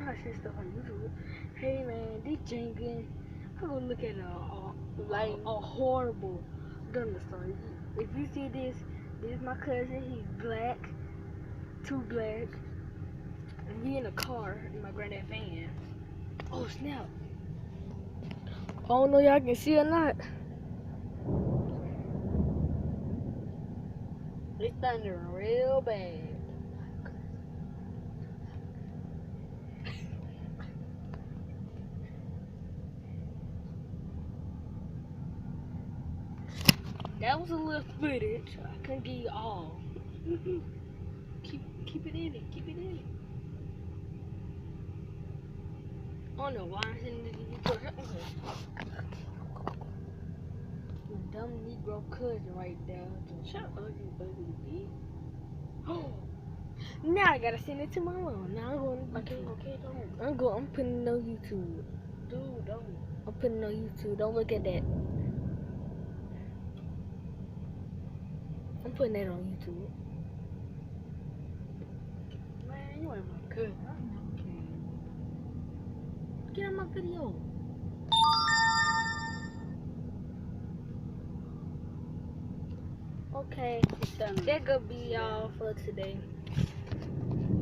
know how to say stuff on YouTube. Hey man, this Jaiden. I'm gonna look at a horrible dinosaur. If you see this is my cousin. He's black, too black. And we in a car in my granddad's van. Oh snap! I don't know y'all can see or not. It's thundering real bad. That was a little footage. I couldn't get you all. keep it in it. Keep it in it. I don't know why I'm sitting there. Dumb Negro cousin right there. Shut up, you ugly bitch. Oh, now I gotta send it to my mom. Now I'm going. Okay, don't. I'm putting it on YouTube. Dude, don't. I'm putting it on YouTube. Don't look at that. I'm putting that on YouTube. Man, you ain't my cousin. Get on my video. Okay, that gonna be all for today.